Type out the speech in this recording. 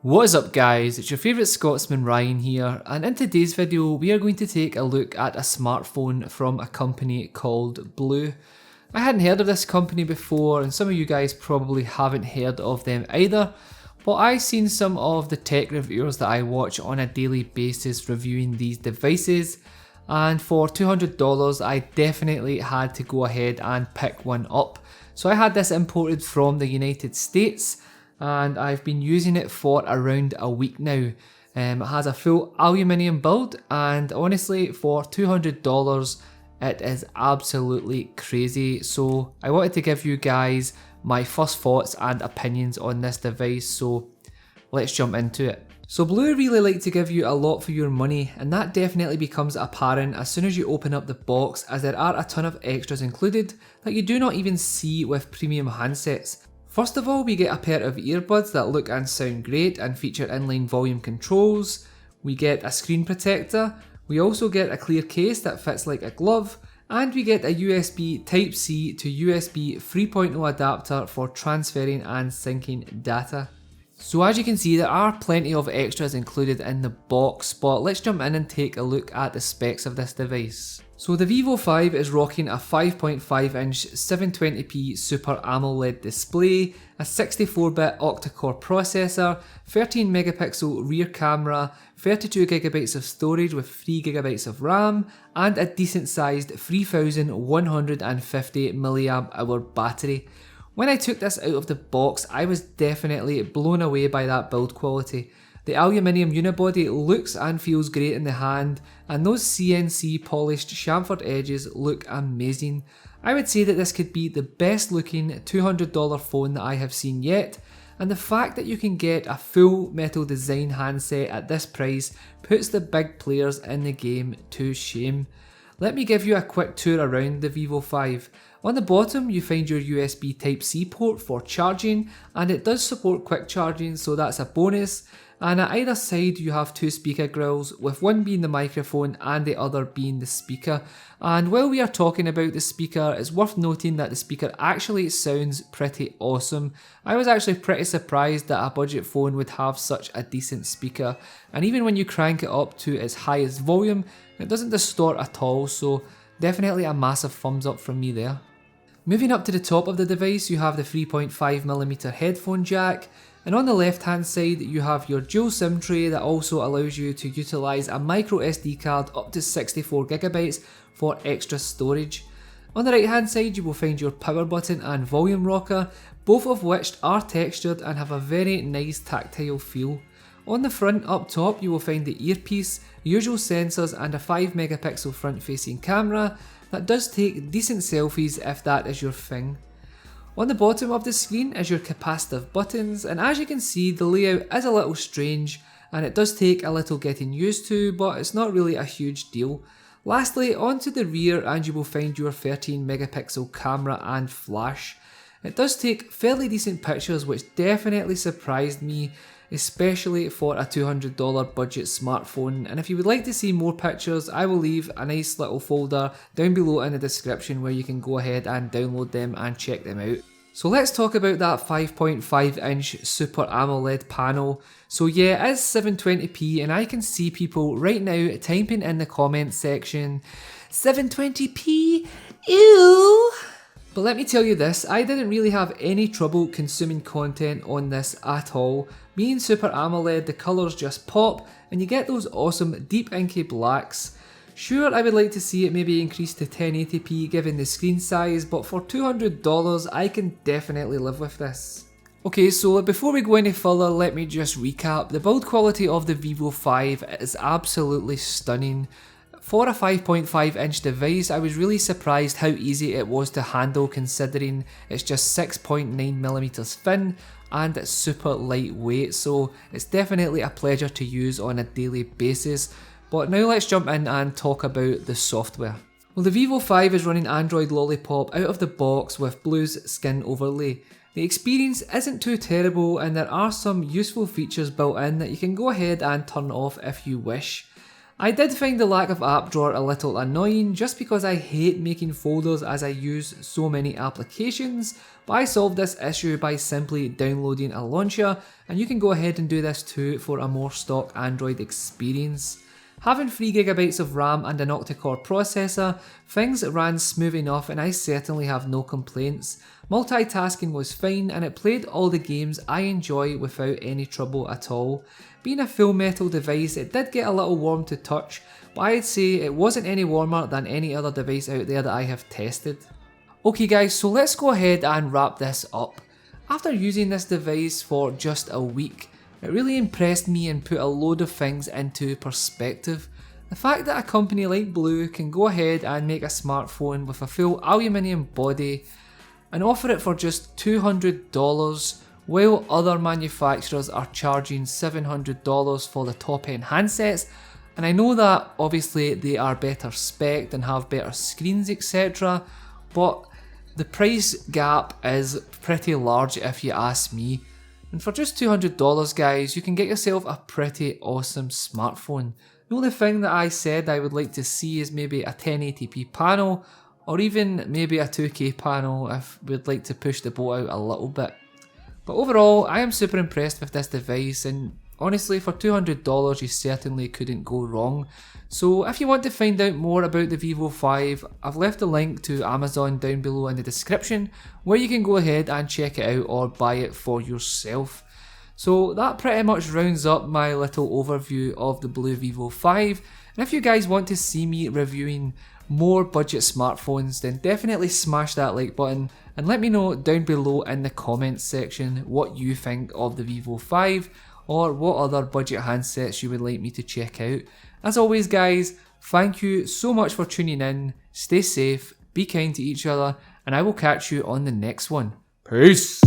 What is up guys, it's your favourite Scotsman Ryan here, and in today's video we are going to take a look at a smartphone from a company called BLU. I hadn't heard of this company before, and some of you guys probably haven't heard of them either, but I've seen some of the tech reviewers that I watch on a daily basis reviewing these devices, and for $200 I definitely had to go ahead and pick one up. So I had this imported from the United States, and I've been using it for around a week now. It has a full aluminium build, and honestly for $200 it is absolutely crazy. So I wanted to give you guys my first thoughts and opinions on this device, so let's jump into it. So BLU really like to give you a lot for your money, and that definitely becomes apparent as soon as you open up the box, as there are a ton of extras included that you do not even see with premium handsets. First of all, we get a pair of earbuds that look and sound great and feature inline volume controls. We get a screen protector. We also get a clear case that fits like a glove, and we get a USB Type-C to USB 3.0 adapter for transferring and syncing data. So as you can see, there are plenty of extras included in the box, but let's jump in and take a look at the specs of this device. So the Vivo 5 is rocking a 5.5 inch 720p Super AMOLED display, a 64-bit octa-core processor, 13 megapixel rear camera, 32GB of storage with 3GB of RAM, and a decent sized 3150 mAh battery. When I took this out of the box, I was definitely blown away by that build quality. The aluminium unibody looks and feels great in the hand, and those CNC polished chamfered edges look amazing. I would say that this could be the best looking $200 phone that I have seen yet, and the fact that you can get a full metal design handset at this price puts the big players in the game to shame. Let me give you a quick tour around the Vivo 5. On the bottom you find your USB Type-C port for charging, and it does support quick charging, so that's a bonus. And at either side you have two speaker grills, with one being the microphone and the other being the speaker. And while we are talking about the speaker, it's worth noting that the speaker actually sounds pretty awesome. I was actually pretty surprised that a budget phone would have such a decent speaker, and even when you crank it up to its highest volume, it doesn't distort at all, so definitely a massive thumbs up from me there. Moving up to the top of the device, you have the 3.5mm headphone jack, and on the left hand side you have your dual SIM tray that also allows you to utilise a micro SD card up to 64GB for extra storage. On the right hand side you will find your power button and volume rocker, both of which are textured and have a very nice tactile feel. On the front up top you will find the earpiece, usual sensors, and a 5MP front facing camera that does take decent selfies if that is your thing. On the bottom of the screen is your capacitive buttons, and as you can see the layout is a little strange and it does take a little getting used to, but it's not really a huge deal. Lastly, onto the rear and you will find your 13MP camera and flash. It does take fairly decent pictures, which definitely surprised me, especially for a $200 budget smartphone. And if you would like to see more pictures, I will leave a nice little folder down below in the description where you can go ahead and download them and check them out. So let's talk about that 5.5 inch Super AMOLED panel. So yeah, it is 720p, and I can see people right now typing in the comment section, 720p, ew! But let me tell you this, I didn't really have any trouble consuming content on this at all. Being Super AMOLED, the colours just pop, and you get those awesome deep inky blacks. Sure, I would like to see it maybe increase to 1080p given the screen size, but for $200 I can definitely live with this. Okay, so before we go any further, let me just recap. The build quality of the Vivo 5 is absolutely stunning. For a 5.5 inch device, I was really surprised how easy it was to handle, considering it's just 6.9mm thin and it's super lightweight, so it's definitely a pleasure to use on a daily basis. But now let's jump in and talk about the software. Well, the Vivo 5 is running Android Lollipop out of the box with BLU's skin overlay. The experience isn't too terrible, and there are some useful features built in that you can go ahead and turn off if you wish. I did find the lack of app drawer a little annoying just because I hate making folders as I use so many applications, but I solved this issue by simply downloading a launcher, and you can go ahead and do this too for a more stock Android experience. Having 3GB of RAM and an octa-core processor, things ran smooth enough and I certainly have no complaints. Multitasking was fine and it played all the games I enjoy without any trouble at all. Being a full metal device, it did get a little warm to touch, but I'd say it wasn't any warmer than any other device out there that I have tested. Okay guys, so let's go ahead and wrap this up. After using this device for just a week, it really impressed me and put a load of things into perspective. The fact that a company like BLU can go ahead and make a smartphone with a full aluminium body and offer it for just $200 while other manufacturers are charging $700 for the top end handsets, and I know that obviously they are better spec'd and have better screens etc, but the price gap is pretty large if you ask me. And for just $200 guys, you can get yourself a pretty awesome smartphone. The only thing that I said I would like to see is maybe a 1080p panel, or even maybe a 2K panel if we'd like to push the boat out a little bit. But overall, I am super impressed with this device, and honestly for $200 you certainly couldn't go wrong. So if you want to find out more about the Vivo 5, I've left a link to Amazon down below in the description where you can go ahead and check it out or buy it for yourself. So that pretty much rounds up my little overview of the BLU Vivo 5, and if you guys want to see me reviewing more budget smartphones, then definitely smash that like button and let me know down below in the comments section what you think of the Vivo 5 or what other budget handsets you would like me to check out. As always guys, thank you so much for tuning in, stay safe, be kind to each other, and I will catch you on the next one. Peace!